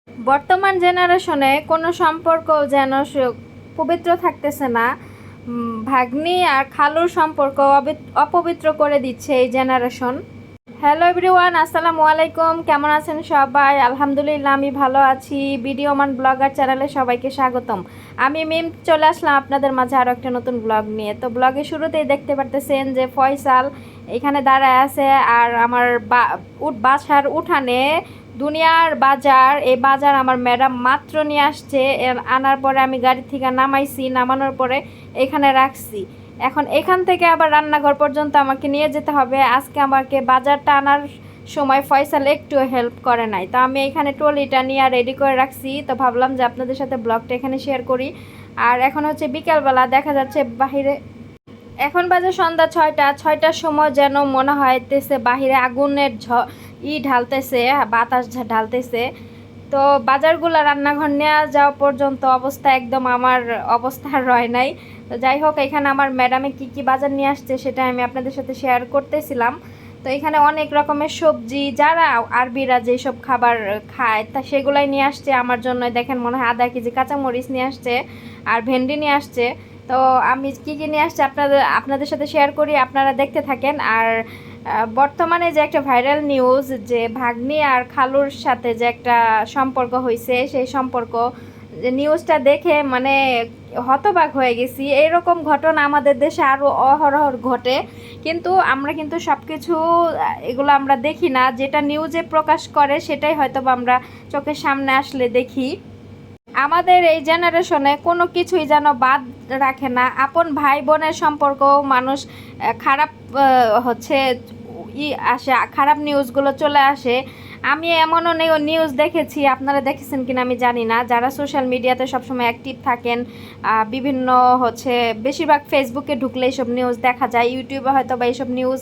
বর্তমান জেনারেশনে কোনো সম্পর্ক যেন পবিত্র থাকতেছে না। ভাগ্নি আর খালুর সম্পর্ক অপবিত্র করে দিচ্ছে এই জেনারেশন। হ্যালো এভরিওয়ান, আসসালামু আলাইকুম। কেমন আছেন সবাই? আলহামদুলিল্লাহ আমি ভালো আছি। ভিডিও মান ব্লগার চ্যানেলে সবাইকে স্বাগতম। আমি মিম চলে আসলাম আপনাদের মাঝে আরও একটা নতুন ব্লগ নিয়ে। তো ব্লগের শুরুতেই দেখতে পারতেছেন যে ফয়সাল এখানে দাঁড়ায় আছে, আর আমার বাসার উঠানে দুনিয়ার বাজার, এই বাজার আমার ম্যাডাম মাত্র নিয়ে আসছে। আনার পরে আমি গাড়ি থেকে নামাইছি, নামানোর পরে এখানে রাখছি। এখন এখান থেকে আবার রান্নাঘর পর্যন্ত আমাকে নিয়ে যেতে হবে। আজকে আমাকে বাজারটা আনার সময় ফয়সাল একটু হেল্প করে নাই, তো আমি এখানে ট্রলিটা নিয়ে রেডি করে রাখছি। তো ভাবলাম যে আপনাদের সাথে ব্লগটা এখানে শেয়ার করি। আর এখন হচ্ছে বিকালবেলা, দেখা যাচ্ছে বাহিরে এখন বাজে সন্ধ্যা 6টার সময় যেন মনে হইতেছে বাহিরে আগুনের ঢালতেছে, বাতাস ঢালতেছে। তো বাজারগুলো রান্নাঘর নেওয়া যাওয়া পর্যন্ত অবস্থা একদম আমার অবস্থা রয় নাই। তো যাই হোক, এখানে আমার ম্যাডামে কি কি বাজার নিয়ে আসছে সেটা আমি আপনাদের সাথে শেয়ার করতেছিলাম। তো এখানে অনেক রকমের সবজি, যারা আরবিরা যেসব খাবার খায় তা সেগুলাই নিয়ে আসছে আমার জন্য। দেখেন, মনে হয় আধা কেজি কাঁচামরিচ নিয়ে আসছে আর ভেন্ডি নিয়ে আসছে। তো আমি কি কি নিয়ে আসছে আপনাদের সাথে শেয়ার করি, আপনারা দেখতে থাকেন। আর বর্তমানে যে একটা ভাইরাল নিউজ, যে ভাগ্নি আর খালুর সাথে যে একটা সম্পর্ক হয়েছে, সেই সম্পর্ক নিউজটা দেখে মানে হতবাক হয়ে গেছি। এইরকম ঘটনা আমাদের দেশে আরও অহরহ ঘটে, কিন্তু আমরা কিন্তু সব কিছু এগুলো আমরা দেখি না। যেটা নিউজে প্রকাশ করে সেটাই হয়তো আমরা চোখের সামনে আসলে দেখি। আমাদের এই জেনারেশনে কোনো কিছুই যেন বাদ রাখে না। আপন ভাই বোনের সম্পর্কও মানুষ খারাপ হচ্ছে আসে, খারাপ নিউজগুলো চলে আসে। আমি এমনও নিউজ দেখেছি, আপনারা দেখেছেন কিনা আমি জানি না, যারা সোশ্যাল মিডিয়াতে সবসময় অ্যাক্টিভ থাকেন, বিভিন্ন হচ্ছে বেশিরভাগ ফেসবুকে ঢুকলে এইসব নিউজ দেখা যায়। ইউটিউবে হয়তো বা এইসব নিউজ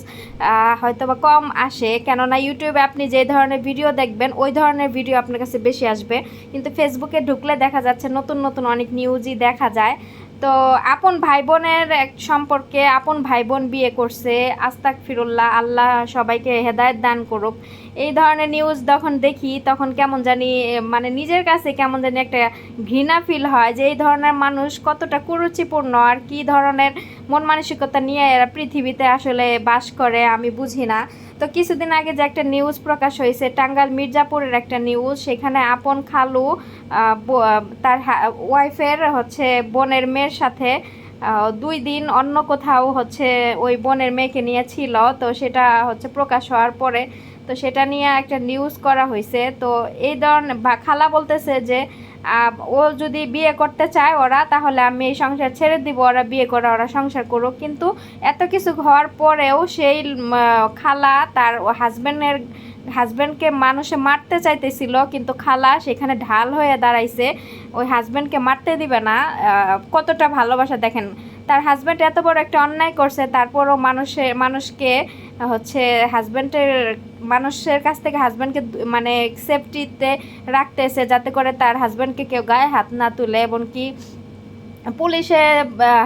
হয়তো বা কম আসে, কেননা ইউটিউবে আপনি যে ধরনের ভিডিও দেখবেন ওই ধরনের ভিডিও আপনার কাছে বেশি আসবে। কিন্তু ফেসবুকে ঢুকলে দেখা যাচ্ছে নতুন নতুন অনেক নিউজই দেখা যায়। তো আপন ভাই বোনের এক সম্পর্কে আপন ভাই বোন বিয়ে করছে, আস্তাগফিরুল্লাহ, আল্লাহ সবাইকে হেদায়েত দান করুক। এই ধরনের নিউজ যখন দেখি তখন কেমন জানি মানে নিজের কাছে কেমন জানি একটা ঘৃণা ফিল হয়, যে এই ধরনের মানুষ কতটা কুরুচিপূর্ণ আর কি ধরনের মন মানসিকতা নিয়ে এরা পৃথিবীতে আসলে বাস করে আমি বুঝি না। তো কিছুদিন আগে যে একটা নিউজ প্রকাশ হয়েছে, টাঙ্গাইল মির্জাপুরের একটা নিউজ, সেখানে আপন খালু তার ওয়াইফের হচ্ছে বোনের মেয়ের সাথে 2 দিন অন্য কোথাও হচ্ছে ওই বোনের মেয়েকে নিয়ে ছিল। তো সেটা হচ্ছে প্রকাশ হওয়ার পরে তো সেটা নিয়ে একটা নিউজ করা হয়েছে। তো এই ধরনের খালা বলতেছে যে ও যদি বিয়ে করতে চায় ওরা, তাহলে আমি এই সংসার ছেড়ে দিব, ওরা বিয়ে করে ওরা সংসার করুক। কিন্তু এত কিছু হওয়ার পরেও সেই খালা তার হাজব্যান্ডকে মানুষে মারতে চাইতেছিল, কিন্তু খালা সেখানে ঢাল হয়ে দাঁড়াইছে, ওই হাজব্যান্ডকে মারতে দিবে না। কতটা ভালোবাসা দেখেন, তার হাজব্যান্ড এত বড় একটা অন্যায় করছে, তারপরও মানুষকে হচ্ছে মানুষের কাছ থেকে হাজব্যান্ডকে মানে সেফটিতে রাখতেছে, যাতে করে তার হাজব্যান্ডকে কেউ গায়ে হাত না তুলে, এবং কি পুলিশে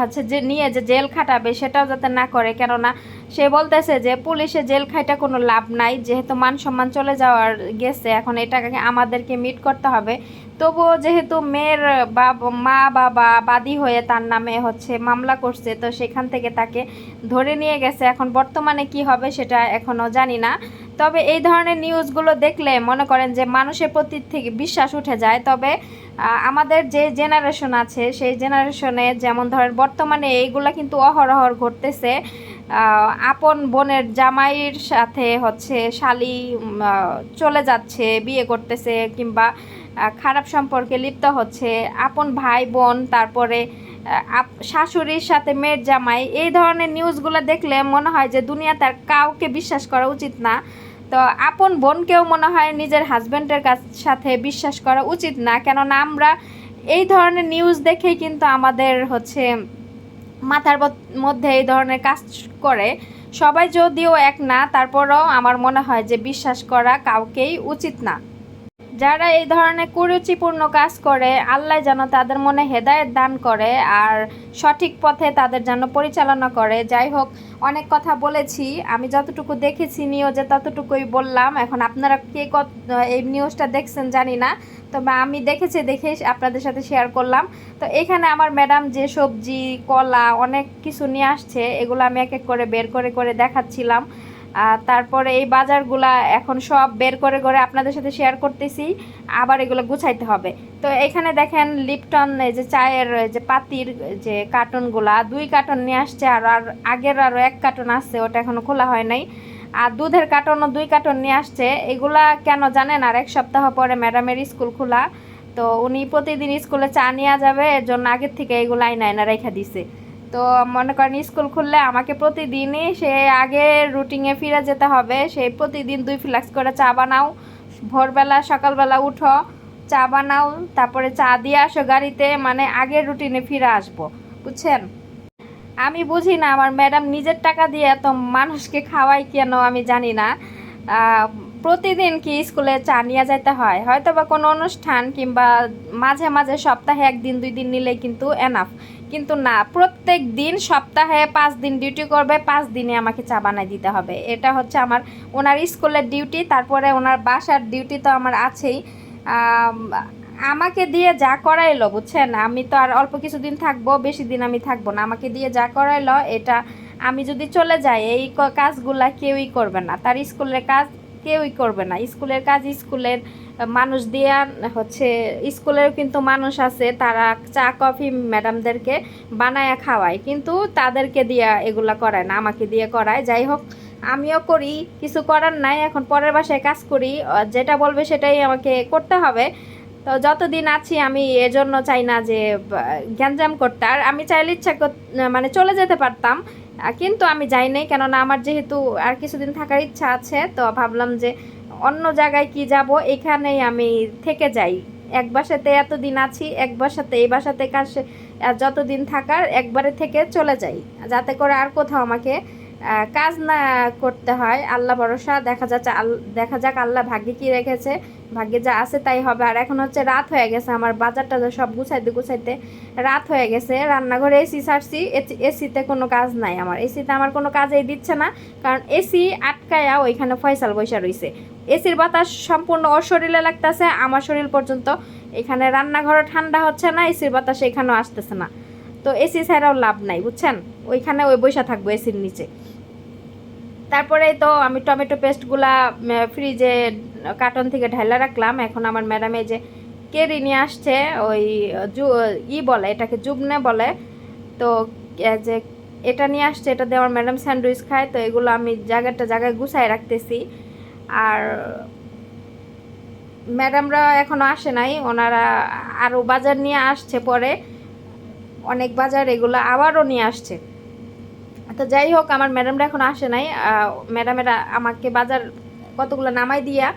হচ্ছে যে নিয়ে যে জেল খাটাবে সেটাও যাতে না করে। কেননা সে বলতেছে যে পুলিশে জেল খাইটা কোনো লাভ নাই, যেহেতু মান সম্মান চলে যাওয়ার গেছে, এখন এটাকে আমাদেরকে মিট করতে হবে। তবুও যেহেতু মেয়ের মা বাবা বাদী হয়ে তার নামে হচ্ছে মামলা করছে, তো সেখান থেকে তাকে ধরে নিয়ে গেছে। এখন বর্তমানে কি হবে সেটা এখনও জানি না। তবে এই ধরনের নিউজগুলো দেখলে মনে করেন যে মানুষের প্রতি থেকে বিশ্বাস উঠে যায়। তবে আমাদের যে জেনারেশন আছে সেই জেনারেশনে যেমন ধরেন বর্তমানে এইগুলা কিন্তু অহরহর ঘটতেছে। আপন বোনের জামাইয়ের সাথে হচ্ছে শালি চলে যাচ্ছে, বিয়ে করতেছে, কিংবা খারাপ সম্পর্কে লিপ্ত হচ্ছে। আপন ভাই বোন, তারপরে শাশুড়ির সাথে মেয়ের জামাই, এই ধরনের নিউজগুলো দেখলে মনে হয় যে দুনিয়াতে আর কাউকে বিশ্বাস করা উচিত না। তো আপন বোনকেও মনে হয় নিজের হাজব্যান্ডের সাথে বিশ্বাস করা উচিত না, কেননা আমরা এই ধরনের নিউজ দেখেই কিন্তু আমাদের হচ্ছে মাথার মধ্যে এই ধরনের কাজ করে। সবাই যদিও এক না, তারপরেও আমার মনে হয় যে বিশ্বাস করা কাউকেই উচিত না। যারা এই ধরনের কুরুচিপূর্ণ কাজ করে, আল্লাহ যেন তাদের মনে হেদায়েত দান করে আর সঠিক পথে তাদের যেন পরিচালনা করে। যাই হোক, অনেক কথা বলেছি, আমি যতটুকু দেখেছি নিউজে ততটুকুই বললাম। এখন আপনারা কে এই নিউজটা দেখছেন জানি না, তবে আমি দেখে আপনাদের সাথে শেয়ার করলাম। তো এখানে আমার ম্যাডাম যে সবজি, কলা অনেক কিছু নিয়ে আসছে, এগুলো আমি এক এক করে বের করে করে দেখাচ্ছিলাম। তারপরে এই বাজারগুলা এখন সব বের করে করে আপনাদের সাথে শেয়ার করতেছি, আবার এগুলো গুছাইতে হবে। তো এখানে দেখেন লিপটন এই যে চায়ের যে পাতির যে কার্টনগুলা 2 কার্টন নিয়ে আসছে, আর আগের আরও 1 কার্টন আছে, ওটা এখনও খোলা হয় নাই। আর দুধের কার্টনও 2 কার্টন নিয়ে আসছে। এগুলা কেন জানেন, আর 1 সপ্তাহ পরে ম্যাডামের স্কুল খোলা, তো উনি প্রতিদিন স্কুলে চা নিয়ে যাবে, এর জন্য আগের থেকে এগুলো আইনা আইনা রেখে দিছে। তো মনে করেন স্কুল খুললে আমাকে প্রতিদিনই সে আগের রুটিনে ফিরে যেতে হবে। সেই প্রতিদিন 2 ফ্লাক্স করে চা বানাও, ভোরবেলা সকালবেলা উঠো, চা বানাও, তারপরে চা দিয়ে আসো গাড়িতে, মানে আগের রুটিনে ফিরে আসবো, বুঝছেন। আমি বুঝি না আমার ম্যাডাম নিজের টাকা দিয়ে এত মানুষকে খাওয়াই কেন, আমি জানি না। প্রতিদিন কি স্কুলে চা নিয়ে যেতে হয়? হয়তো বা কোনো অনুষ্ঠান কিংবা মাঝে মাঝে সপ্তাহে 1 দিন 2 দিন নিলেই কিন্তু এনাফ, কিন্তু না, প্রত্যেক দিন সপ্তাহে 5 দিন ডিউটি করবে, 5 দিনে আমাকে চা বানাই দিতে হবে। এটা হচ্ছে আমার ওনার স্কুলের ডিউটি, তারপরে ওনার বাসার ডিউটি তো আমার আছেই। আমাকে দিয়ে যা করাইলো, বুঝছেন, আমি তো আর অল্প কিছুদিন থাকবো, বেশি দিন আমি থাকবো না। আমাকে দিয়ে যা করাইলো, এটা আমি যদি চলে যাই এই কাজগুলা কেউই করবে না, তার স্কুলের কাজ কেউই করবে না। স্কুলের কাজ স্কুলের মানুষ দিয়ে হচ্ছে, স্কুলের কিন্তু মানুষ আছে, তারা চা কফি ম্যাডামদেরকে বানায় খাওয়ায়, কিন্তু তাদেরকে দিয়ে এগুলা করায় না, আমাকে দিয়ে করায়। যাই হোক, আমিও করি, কিছু করার নাই, এখন পরের বাসায় কাজ করি, যেটা বলবে সেটাই আমাকে করতে হবে। তো যতদিন আছি আমি এজন্য চাই না যে গ্যাঞ্জাম করতে। আর আমি চাইলে মানে চলে যেতে পারতাম, কিন্তু আমি যাই নাই, কেননা আমার যেহেতু আর কিছুদিন থাকার ইচ্ছা আছে, তো ভাবলাম যে অন্য জায়গায় কি যাব, এখানেই আমি থেকে যাই। এক বাসাতে এতদিন আছি, এক বাসাতে এই বাসাতে কাজ যতদিন থাকার একবারে থেকে চলে যাই, যাতে করে আর কোথাও আমাকে কাজ না করতে হয়। আল্লাহ ভরসা, দেখা যাক আল্লাহ ভাগ্যে কি রেখেছে, ভাগ্যে যা আছে তাই হবে। আর এখন হচ্ছে রাত হয়ে গেছে, আমার বাজার টাজার সব গুছাইতে গুছাইতে রাত হয়ে গেছে। রান্নাঘরে এসি ছাড়ছি, এসিতে কোনো কাজ নাই, আমার এসিতে আমার কোনো কাজেই দিচ্ছে না, কারণ এসি আটকায়া ওইখানে ফয়সাল বৈশা রয়েছে। এসির বাতাস সম্পূর্ণ ওর শরীরে লাগতেছে, আমার শরীর পর্যন্ত। এখানে রান্নাঘরে ঠান্ডা হচ্ছে না, এসির বাতাস এখানেও আসতেছে না। তো এসি ছাড়াও লাভ নাই, বুঝছেন, ওইখানে ওই বৈশা থাকবো এসির নিচে। তারপরে তো আমি টমেটো পেস্টগুলা ফ্রিজে কার্টন থেকে ঢাইলা রাখলাম। এখন আমার ম্যাডাম এই যে কেরি নিয়ে আসছে, ওই বলে এটাকে জুবনে বলে, তো যে এটা নিয়ে আসছে, এটা দিয়ে আমার ম্যাডাম স্যান্ডউইচ খায়। তো এগুলো আমি জায়গায় গুছায় রাখতেছি। আর ম্যাডামরা এখনও আসে নাই, ওনারা আরও বাজার নিয়ে আসছে, পরে অনেক বাজার এগুলো আবারও নিয়ে আসছে। তো যাই হোক, আমার ম্যাডামরা এখন আসে নাই। ম্যাডামেরা আমাকে বাজার কতগুলো নামাই দিয়া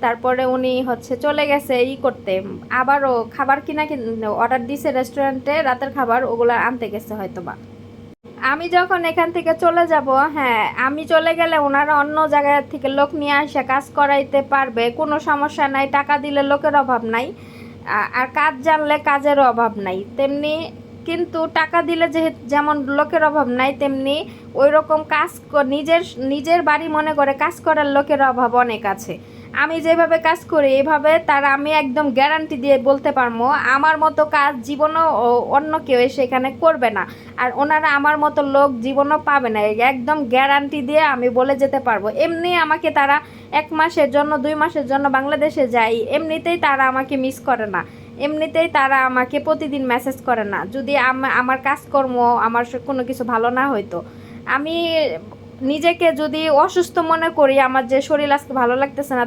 তারপরে উনি হচ্ছে চলে গেছে করতে, আবারও খাবার কিনা অর্ডার দিছে রেস্টুরেন্টে, রাতের খাবার, ওগুলো আনতে গেছে হয়তো বা। আমি যখন এখান থেকে চলে যাব, হ্যাঁ, আমি চলে গেলে ওনারা অন্য জায়গা থেকে লোক নিয়ে আসে কাজ করাইতে পারবে, কোনো সমস্যা নাই, টাকা দিলে লোকের অভাব নাই, আর কাজ জানলে কাজেরও অভাব নাই। তেমনি কিন্তু টাকা দিলে যেমন লোকের অভাব নাই, তেমনি ওই রকম কাজ নিজের বাড়ি মনে করে কাজ করার লোকের অভাব অনেক আছে। আমি যেভাবে কাজ করি এইভাবে তারা, আমি একদম গ্যারান্টি দিয়ে বলতে পারবো, আমার মতো কাজ জীবনও অন্য কেউ এসে এখানে করবে না, আর ওনারা আমার মতো লোক জীবনও পাবে না, একদম গ্যারান্টি দিয়ে আমি বলে যেতে পারবো। এমনি আমাকে তারা 1 মাসের জন্য 2 মাসের জন্য বাংলাদেশে যাই, এমনিতেই তারা আমাকে মিস করে না, এমনিতেই তারা আমাকে প্রতিদিন মেসেজ করে না। যদি আমার কাজকর্ম আমার কোনো কিছু ভালো না হইতো, আমি নিজেকে যদি অসুস্থ মনে করি, আমার যে শরীর আজকে ভালো লাগতেছে না,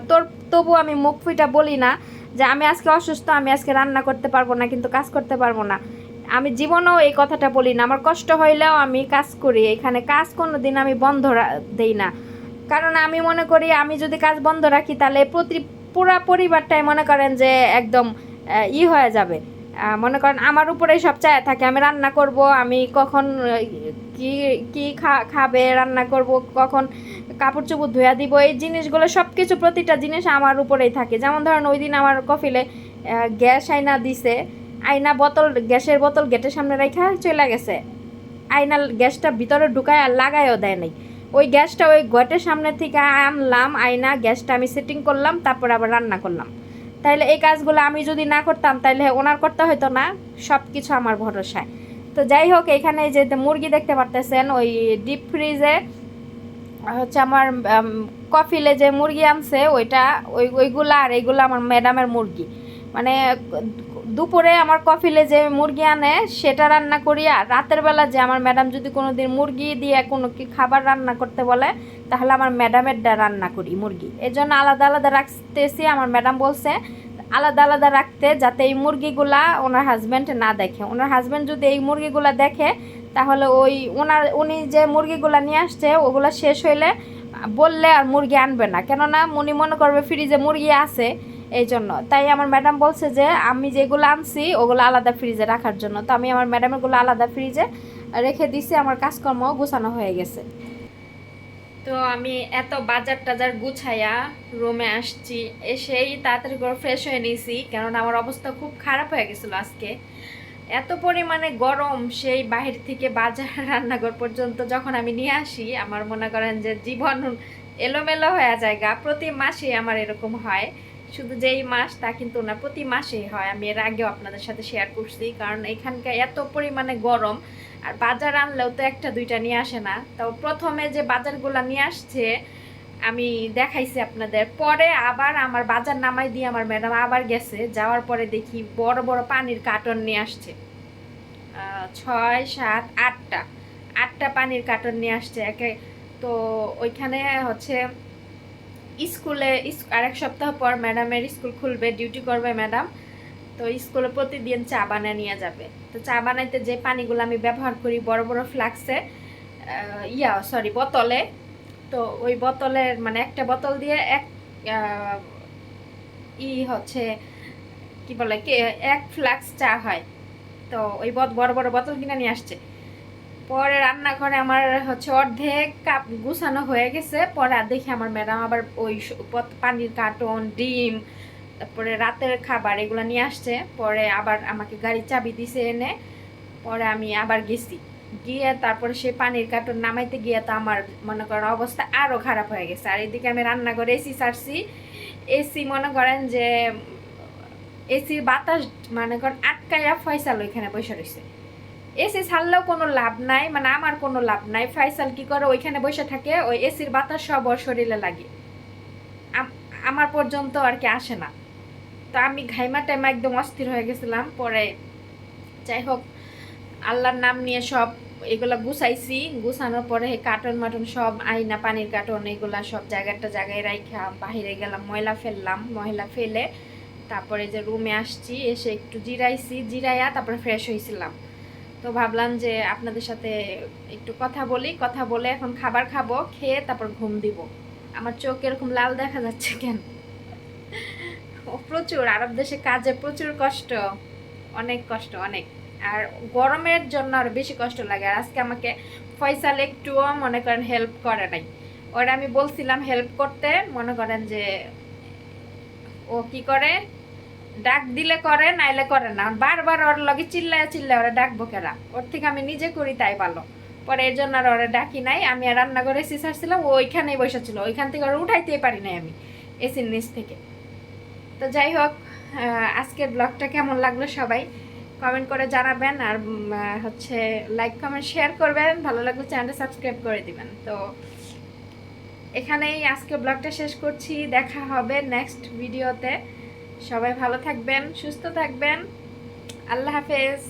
তবু আমি মুখ ফুইটা বলি না যে আমি আজকে অসুস্থ, আমি আজকে রান্না করতে পারবো না, কিন্তু কাজ করতে পারবো না। আমি জীবনেও এই কথাটা বলি না। আমার কষ্ট হইলেও আমি কাজ করি, এখানে কাজ কোনো দিন আমি বন্ধ দেই না, কারণ আমি মনে করি আমি যদি কাজ বন্ধ রাখি তাহলে পুরা পরিবারটাই মনে করেন যে একদম হয়ে যাবে। মনে করেন আমার উপরেই সব চায় থাকে, আমি রান্না করব, আমি কখন কি কি খাবে রান্না করব, কখন কাপড় চোপড় ধুয়া দিব, এই জিনিসগুলো সব কিছু প্রতিটা জিনিস আমার উপরেই থাকে। যেমন ধরেন ওই দিন আমার কফিলে গ্যাস আইনা দিছে, গ্যাসের বোতল গেটের সামনে রেখা চলে গেছে, আয়না গ্যাসটা ভিতরে ঢুকায় আর লাগাইও দেয় নাই। ওই গ্যাসটা ওই গেটের সামনে থেকে আনলাম, আয়না গ্যাসটা আমি সেটিং করলাম, তারপর আবার রান্না করলাম। তাইলে এই কাজগুলো আমি যদি না করতাম তাইলে ওনার করতে হতো না, সব কিছু আমার ভরসায়। তো যাই হোক, এখানে যে মুরগি দেখতে পারতেছেন, ওই ডিপ ফ্রিজে হচ্ছে আমার কফিলে যে মুরগি আনছে ওইটা, ওইগুলা আর এইগুলো আমার ম্যাডামের মুরগি। মানে দুপুরে আমার কফিলে যে মুরগি আনে সেটা রান্না করি, আর রাতের বেলা যে আমার ম্যাডাম যদি কোনো দিন মুরগি দিয়ে কোনো কি খাবার রান্না করতে বলে তাহলে আমার ম্যাডামেরটা রান্না করি মুরগি। এই জন্য আলাদা আলাদা রাখতেছি। আমার ম্যাডাম বলছে আলাদা আলাদা রাখতে, যাতে এই মুরগিগুলা ওনার হাজব্যান্ড না দেখে। ওনার হাজব্যান্ড যদি এই মুরগিগুলা দেখে তাহলে উনি যে মুরগিগুলা নিয়ে আসছে ওগুলা শেষ হইলে বললে আর মুরগি আনবে না, কেননা উনি মনে করবে ফ্রিজে মুরগি আছে, এই জন্য। তাই আমার ম্যাডাম বলছে যে আমি যেগুলো আনছি ওগুলো আলাদা ফ্রিজে রাখার জন্য। তো আমি আমার ম্যাডামেরগুলো আলাদা ফ্রিজে রেখে দিছি। আমার কাজকর্ম গুছানো হয়ে গেছে। তো আমি এত বাজার টাজার গুছাইয়া রুমে আসছি, এসেই তাড়াতাড়ি করে ফ্রেশ হয়ে নিয়েছি, কেননা আমার অবস্থা খুব খারাপ হয়ে গেছিলো আজকে। এত পরিমাণে গরম, সেই বাহির থেকে বাজার রান্নাঘর পর্যন্ত যখন আমি নিয়ে আসি, আমার মনে করেন যে জীবন এলোমেলো হয়ে যায়। প্রতি মাসে আমার এরকম হয়, শুধু যেই মাস তা কিন্তু না, প্রতি মাসেই হয়। আমি এর আগেও আপনাদের সাথে শেয়ার করছি, কারণ এখানকার এত পরিমাণে গরম, আর বাজার আনলেও তো একটা দুইটা নিয়ে আসে না। তো প্রথমে যে বাজারগুলো নিয়ে আসছে আমি দেখাইছি আপনাদের, পরে আবার আমার বাজার নামাই দিয়ে আমার ম্যাডাম আবার গেছে, যাওয়ার পরে দেখি বড় বড় পানির কার্টন নিয়ে আসছে। 6, 7, 8টা পানির কার্টন নিয়ে আসছে একে। তো ওইখানে হচ্ছে স্কুলে আর এক সপ্তাহ পর ম্যাডামের স্কুল খুলবে, ডিউটি করবে ম্যাডাম। তো স্কুলে প্রতিদিন চা বানিয়ে নিয়ে যাবে। তো চা বানাইতে যে পানিগুলো আমি ব্যবহার করি বড় বড় ফ্লাক্সে, বোতলে, তো ওই বোতলের মানে একটা বোতল দিয়ে হচ্ছে কি বলে এক ফ্লাক্স চা হয়। তো ওই বড় বড় বোতল কিনে নিয়ে আসছে। পরে রান্নাঘরে আমার হচ্ছে অর্ধেক কাপ গুছানো হয়ে গেছে। পরে আর দেখি আমার ম্যাডাম আবার ওই পানির কার্টন, ডিম, তারপরে রাতের খাবার এগুলো নিয়ে আসছে। পরে আবার আমাকে গাড়ির চাবি দিছে এনে। পরে আমি আবার গেছি, গিয়ে তারপরে সে পানির কার্টন নামাইতে গিয়ে তো আমার মনে করেন অবস্থা আরও খারাপ হয়ে গেছে। আর এদিকে আমি রান্নাঘরে এসি ছাড়ছি, এসি মনে করেন যে এসির বাতাস মনে করেন আটকাইয়া ফয়সাল ওইখানে বসে রয়েছে। এসি ছাড়লেও কোনো লাভ নাই, মানে আমার কোনো লাভ নাই। ফয়সাল কি করে ওইখানে বসে থাকে, ওই এসির বাতাস সব ওর শরীরে লাগে, আমার পর্যন্ত আর কি আসে না। তো আমি ঘাইমা টাইমা একদম অস্থির হয়ে গেছিলাম। পরে যাই হোক আল্লাহর নাম নিয়ে সব এগুলা গুছাইছি। গুছানোর পরে কার্টন মাটন সব, আইনা পানির কার্টন এগুলা সব জায়গায় রাইখা বাহিরে গেলাম, ময়লা ফেললাম। ময়লা ফেলে তারপরে যে রুমে আসছি, এসে একটু জিরাইয়া তারপরে ফ্রেশ হয়েছিলাম। তো ভাবলাম যে আপনাদের সাথে একটু কথা বলে এখন খাবার খাবো, খেয়ে তারপর ঘুম দিব। আমার চোখ এরকম লাল দেখা যাচ্ছে কেন? প্রচুর আরব দেশে কাজে প্রচুর কষ্ট, অনেক কষ্ট, অনেক। আর গরমের জন্য আরো বেশি কষ্ট লাগে। আর আজকে আমাকে ফয়সাল একটুও মনে করেন হেল্প করে নাই। ওরা আমি বলছিলাম হেল্প করতে, মনে করেন যে ও কি করে, ডাক দিলে করে, নাইলে করে না। বারবার ওর লগে চিল্লায় ওরা ডাকবো কেরা, ওর থেকে আমি নিজে করি তাই ভালো। পরে এর জন্য আর ওরা ডাকি নাই। আমি আর রান্নাঘরে এসি ছাড়ছিলাম, ও ওইখানেই বসেছিল, ওইখান থেকে ওরা উঠাইতেই পারি নাই আমি এসির নিচ থেকে। তো যাই হোক, আজকের ব্লগটা কেমন লাগলো সবাই কমেন্ট করে জানাবেন। আর হচ্ছে লাইক কমেন্ট শেয়ার করবেন, ভালো লাগলে চ্যানেলটা সাবস্ক্রাইব করে দিবেন। তো এখানেই আজকে ব্লগটা শেষ করছি, দেখা হবে নেক্সট ভিডিওতে। সবাই ভালো থাকবেন, সুস্থ থাকবেন, আল্লাহ হাফেজ।